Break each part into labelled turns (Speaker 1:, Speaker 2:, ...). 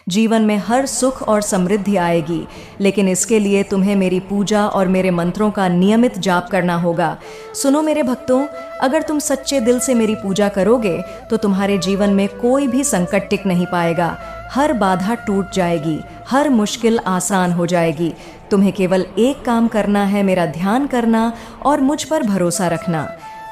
Speaker 1: जीवन में हर सुख और समृद्धि आएगी, लेकिन इसके लिए तुम्हें मेरी पूजा और मेरे मंत्रों का नियमित जाप करना होगा। सुनो मेरे भक्तों, अगर तुम सच्चे दिल से मेरी पूजा करोगे तो तुम्हारे जीवन में कोई भी संकट टिक नहीं पाएगा। हर बाधा टूट जाएगी, हर मुश्किल आसान हो जाएगी। तुम्हें केवल एक काम करना है, मेरा ध्यान करना और मुझ पर भरोसा रखना।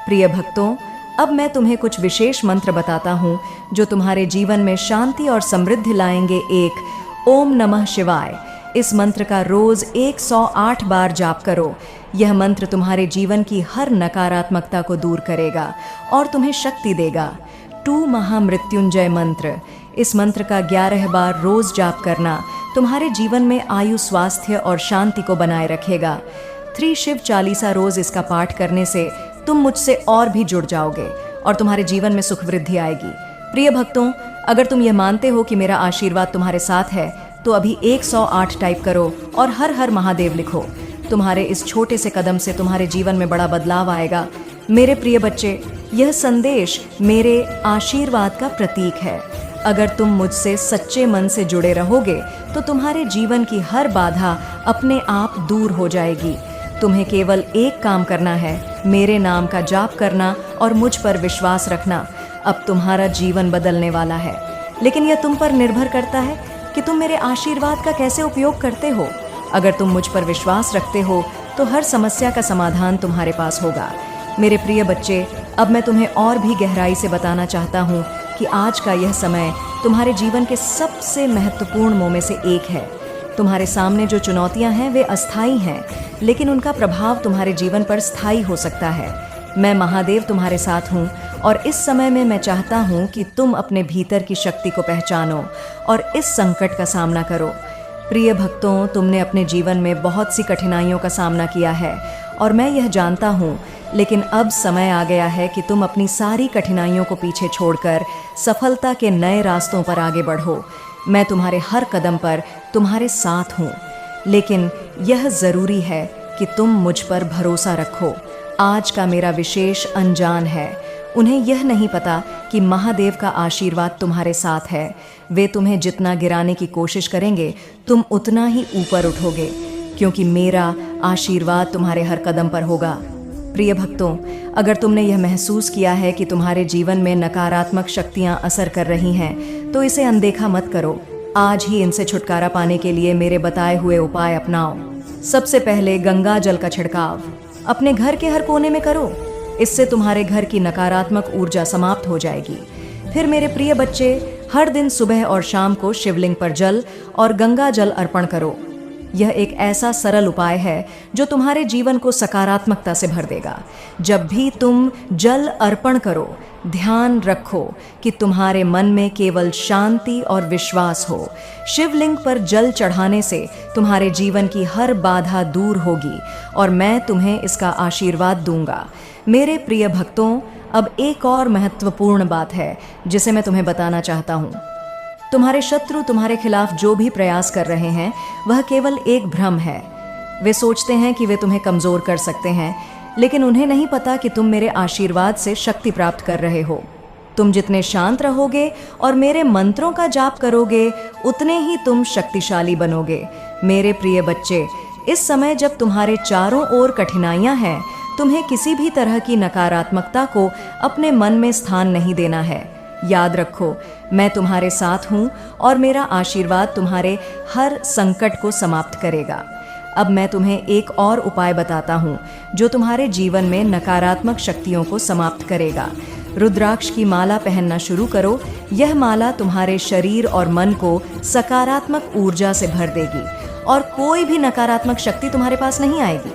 Speaker 1: प्रिय भक्तों, अब मैं तुम्हें कुछ विशेष मंत्र बताता हूँ जो तुम्हारे जीवन में शांति और समृद्धि लाएंगे। एक ओम नमः शिवाय, इस मंत्र का रोज 108 बार जाप करो। यह मंत्र तुम्हारे जीवन की हर नकारात्मकता को दूर करेगा और तुम्हें शक्ति देगा। 2 महामृत्युंजय मंत्र, इस मंत्र का 11 बार रोज जाप करना तुम्हारे जीवन में आयु, स्वास्थ्य और शांति को बनाए रखेगा। 3 शिव चालीसा रोज इसका पाठ करने से तुम मुझसे और भी जुड़ जाओगे और तुम्हारे जीवन में सुख वृद्धि आएगी। प्रिय भक्तों, अगर तुम यह मानते हो कि मेरा आशीर्वाद तुम्हारे साथ है तो अभी 108 टाइप करो और हर हर महादेव लिखो। तुम्हारे इस छोटे से कदम से तुम्हारे जीवन में बड़ा बदलाव आएगा। मेरे प्रिय बच्चे, यह संदेश मेरे आशीर्वाद का प्रतीक है। अगर तुम मुझसे सच्चे मन से जुड़े रहोगे तो तुम्हारे जीवन की हर बाधा अपने आप दूर हो जाएगी। तुम्हें केवल एक काम करना है, मेरे नाम का जाप करना और मुझ पर विश्वास रखना। अब तुम्हारा जीवन बदलने वाला है, लेकिन यह तुम पर निर्भर करता है कि तुम मेरे आशीर्वाद का कैसे उपयोग करते हो। अगर तुम मुझ पर विश्वास रखते हो तो हर समस्या का समाधान तुम्हारे पास होगा। मेरे प्रिय बच्चे, अब मैं तुम्हें और भी गहराई से बताना चाहता हूँ कि आज का यह समय तुम्हारे जीवन के सबसे महत्वपूर्ण मोड़ में से एक है। तुम्हारे सामने जो चुनौतियां हैं वे अस्थायी हैं, लेकिन उनका प्रभाव तुम्हारे जीवन पर स्थायी हो सकता है। मैं महादेव तुम्हारे साथ हूँ और इस समय में मैं चाहता हूँ कि तुम अपने भीतर की शक्ति को पहचानो और इस संकट का सामना करो। प्रिय भक्तों, तुमने अपने जीवन में बहुत सी कठिनाइयों का सामना किया है और मैं यह जानता हूँ, लेकिन अब समय आ गया है कि तुम अपनी सारी कठिनाइयों को पीछे छोड़कर सफलता के नए रास्तों पर आगे बढ़ो। मैं तुम्हारे हर कदम पर तुम्हारे साथ हूँ, लेकिन यह ज़रूरी है कि तुम मुझ पर भरोसा रखो। आज का मेरा विशेष अनजान है। उन्हें यह नहीं पता कि महादेव का आशीर्वाद तुम्हारे साथ है। वे तुम्हें जितना गिराने की कोशिश करेंगे, तुम उतना ही ऊपर उठोगे, क्योंकि मेरा आशीर्वाद तुम्हारे हर कदम पर होगा। प्रिय भक्तों, अगर तुमने यह महसूस किया है कि तुम्हारे जीवन में नकारात्मक शक्तियां असर कर रही हैं, तो इसे अनदेखा मत करो। आज ही इनसे छुटकारा पाने के लिए मेरे बताए हुए उपाय अपनाओ। सबसे पहले गंगा जल का छिड़काव अपने घर के हर कोने में करो। इससे तुम्हारे घर की नकारात्मक ऊर्जा समाप्त हो जाएगी। फिर मेरे प्रिय बच्चे, हर दिन सुबह और शाम को शिवलिंग पर जल और गंगा जल अर्पण करो। यह एक ऐसा सरल उपाय है जो तुम्हारे जीवन को सकारात्मकता से भर देगा। जब भी तुम जल अर्पण करो, ध्यान रखो कि तुम्हारे मन में केवल शांति और विश्वास हो। शिवलिंग पर जल चढ़ाने से तुम्हारे जीवन की हर बाधा दूर होगी और मैं तुम्हें इसका आशीर्वाद दूंगा। मेरे प्रिय भक्तों, अब एक और महत्वपूर्ण बात है जिसे मैं तुम्हें बताना चाहता हूँ। तुम्हारे शत्रु तुम्हारे खिलाफ जो भी प्रयास कर रहे हैं, वह केवल एक भ्रम है। वे सोचते हैं कि वे तुम्हें कमजोर कर सकते हैं, लेकिन उन्हें नहीं पता कि तुम मेरे आशीर्वाद से शक्ति प्राप्त कर रहे हो। तुम जितने शांत रहोगे और मेरे मंत्रों का जाप करोगे, उतने ही तुम शक्तिशाली बनोगे। मेरे प्रिय बच्चे, इस समय जब तुम्हारे चारों ओर कठिनाइयां हैं, तुम्हें किसी भी तरह की नकारात्मकता को अपने मन में स्थान नहीं देना है। याद रखो, मैं तुम्हारे साथ हूँ और मेरा आशीर्वाद तुम्हारे हर संकट को समाप्त करेगा। अब मैं तुम्हें एक और उपाय बताता हूँ जो तुम्हारे जीवन में नकारात्मक शक्तियों को समाप्त करेगा। रुद्राक्ष की माला पहनना शुरू करो। यह माला तुम्हारे शरीर और मन को सकारात्मक ऊर्जा से भर देगी और कोई भी नकारात्मक शक्ति तुम्हारे पास नहीं आएगी।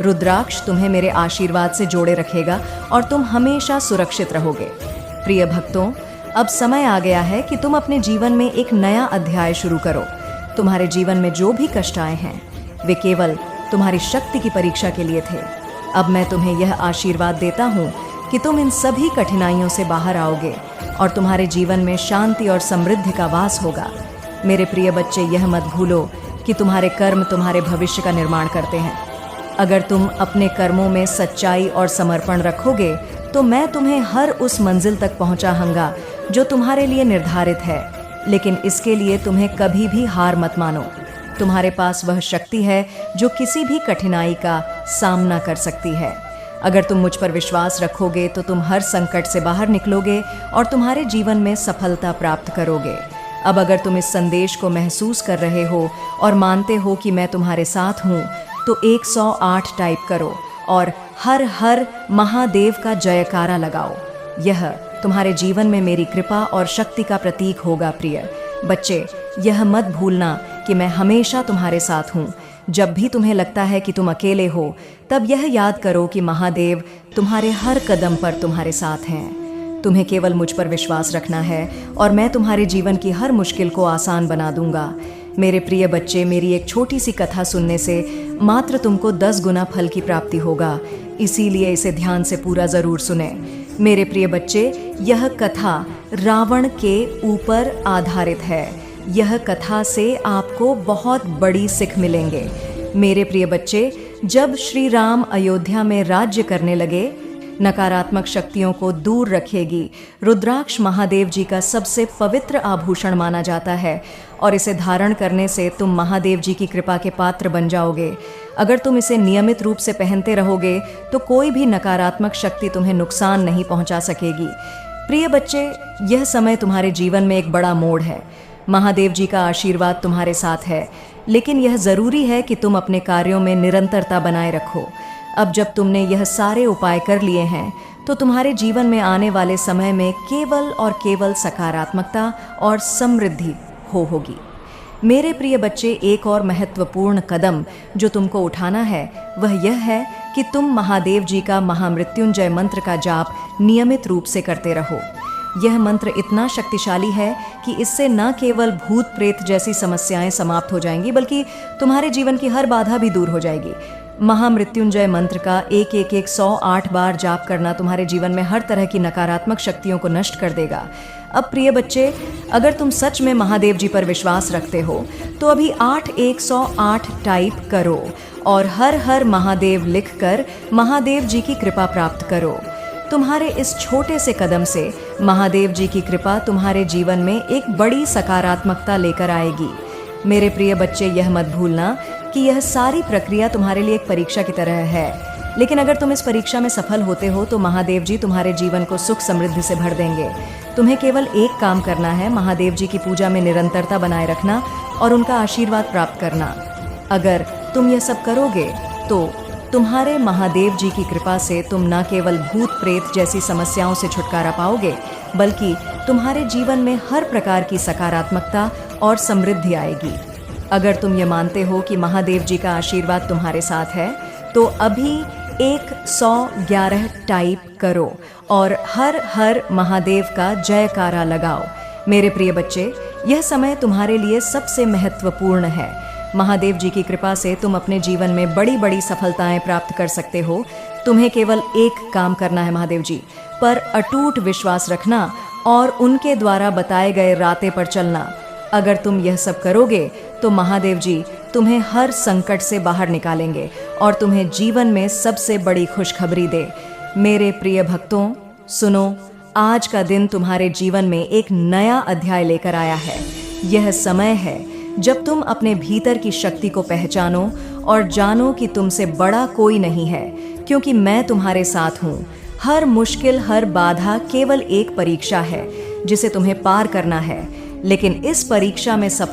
Speaker 1: रुद्राक्ष तुम्हें मेरे आशीर्वाद से जोड़े रखेगा और तुम हमेशा सुरक्षित रहोगे। प्रिय भक्तों, अब समय आ गया है कि तुम अपने जीवन में एक नया अध्याय शुरू करो। तुम्हारे जीवन में जो भी कष्ट आए हैं, वे केवल तुम्हारी शक्ति की परीक्षा के लिए थे। अब मैं तुम्हें यह आशीर्वाद देता हूँ कि तुम इन सभी कठिनाइयों से बाहर आओगे और तुम्हारे जीवन में शांति और समृद्धि का वास होगा। मेरे प्रिय बच्चे, यह मत भूलो कि तुम्हारे कर्म तुम्हारे भविष्य का निर्माण करते हैं। अगर तुम अपने कर्मों में सच्चाई और समर्पण रखोगे, तो मैं तुम्हें हर उस मंजिल तक पहुंचाऊंगा जो तुम्हारे लिए निर्धारित है। लेकिन इसके लिए तुम्हें कभी भी हार मत मानो। तुम्हारे पास वह शक्ति है जो किसी भी कठिनाई का सामना कर सकती है। अगर तुम मुझ पर विश्वास रखोगे तो तुम हर संकट से बाहर निकलोगे और तुम्हारे जीवन में सफलता प्राप्त करोगे। अब अगर तुम इस संदेश को महसूस कर रहे हो और मानते हो कि मैं तुम्हारे साथ हूँ, तो 108 टाइप करो और हर हर महादेव का जयकारा लगाओ। यह तुम्हारे जीवन में मेरी कृपा और शक्ति का प्रतीक होगा। प्रिय बच्चे, यह मत भूलना कि मैं हमेशा तुम्हारे साथ हूँ। जब भी तुम्हें लगता है कि तुम अकेले हो, तब यह याद करो कि महादेव तुम्हारे हर कदम पर तुम्हारे साथ हैं। तुम्हें केवल मुझ पर विश्वास रखना है और मैं तुम्हारे जीवन की हर मुश्किल को आसान बना दूंगा। मेरे प्रिय बच्चे, मेरी एक छोटी सी कथा सुनने से मात्र तुमको 10 गुना फल की प्राप्ति होगा, इसीलिए इसे ध्यान से पूरा जरूर सुने। मेरे प्रिय बच्चे, यह कथा रावण के ऊपर आधारित है। यह कथा से आपको बहुत बड़ी सीख मिलेंगे। मेरे प्रिय बच्चे, जब श्री राम अयोध्या में राज्य करने लगे, नकारात्मक शक्तियों को दूर रखेगी रुद्राक्ष महादेव जी का सबसे पवित्र आभूषण माना जाता है और इसे धारण करने से तुम महादेव जी की कृपा के पात्र बन जाओगे। अगर तुम इसे नियमित रूप से पहनते रहोगे तो कोई भी नकारात्मक शक्ति तुम्हें नुकसान नहीं पहुंचा सकेगी। प्रिय बच्चे, यह समय तुम्हारे जीवन में एक बड़ा मोड़ है। महादेव जी का आशीर्वाद तुम्हारे साथ है, लेकिन यह जरूरी है कि तुम अपने कार्यों में निरंतरता बनाए रखो। अब जब तुमने यह सारे उपाय कर लिए हैं, तो तुम्हारे जीवन में आने वाले समय में केवल और केवल सकारात्मकता और समृद्धि होगी। मेरे प्रिय बच्चे, एक और महत्वपूर्ण कदम जो तुमको उठाना है वह यह है कि तुम महादेव जी का महामृत्युंजय मंत्र का जाप नियमित रूप से करते रहो। यह मंत्र इतना शक्तिशाली है कि इससे न केवल भूत प्रेत जैसी समस्याएं समाप्त हो जाएंगी, बल्कि तुम्हारे जीवन की हर बाधा भी दूर हो जाएगी। महामृत्युंजय मंत्र का 111 बार जाप करना तुम्हारे जीवन में हर तरह की नकारात्मक शक्तियों को नष्ट कर देगा। अब प्रिय बच्चे, अगर तुम सच में महादेव जी पर विश्वास रखते हो तो अभी 108 टाइप करो और हर हर महादेव लिखकर महादेव जी की कृपा प्राप्त करो। तुम्हारे इस छोटे से कदम से महादेव जी की कृपा तुम्हारे जीवन में एक बड़ी सकारात्मकता लेकर आएगी। मेरे प्रिय बच्चे, यह मत भूलना कि यह सारी प्रक्रिया तुम्हारे लिए एक परीक्षा की तरह है, लेकिन अगर तुम इस परीक्षा में सफल होते हो तो महादेव जी तुम्हारे जीवन को सुख समृद्धि से भर देंगे। तुम्हें केवल एक काम करना है, महादेव जी की पूजा में निरंतरता बनाए रखना और उनका आशीर्वाद प्राप्त करना। अगर तुम यह सब करोगे तो तुम्हारे महादेव जी की कृपा से तुम न केवल भूत प्रेत जैसी समस्याओं से छुटकारा पाओगे, बल्कि तुम्हारे जीवन में हर प्रकार की सकारात्मकता और समृद्धि आएगी। अगर तुम ये मानते हो कि महादेव जी का आशीर्वाद तुम्हारे साथ है, तो अभी 111 टाइप करो और हर हर महादेव का जयकारा लगाओ। मेरे प्रिय बच्चे, यह समय तुम्हारे लिए सबसे महत्वपूर्ण है। महादेव जी की कृपा से तुम अपने जीवन में बड़ी बड़ी सफलताएं प्राप्त कर सकते हो। तुम्हें केवल एक काम करना है, महादेव जी पर अटूट विश्वास रखना और उनके द्वारा बताए गए रास्ते पर चलना। अगर तुम यह सब करोगे तो महादेव जी तुम्हें हर संकट से बाहर निकालेंगे और तुम्हें जीवन में सबसे बड़ी खुशखबरी दे। मेरे प्रिय भक्तों, सुनो, आज का दिन तुम्हारे जीवन में एक नया अध्याय लेकर आया है। यह समय है जब तुम अपने भीतर की शक्ति को पहचानो और जानो कि तुमसे बड़ा कोई नहीं है, क्योंकि मैं तुम्हारे साथ हूँ। हर मुश्किल, हर बाधा केवल एक परीक्षा है जिसे तुम्हें पार करना है, लेकिन इस परीक्षा में सफल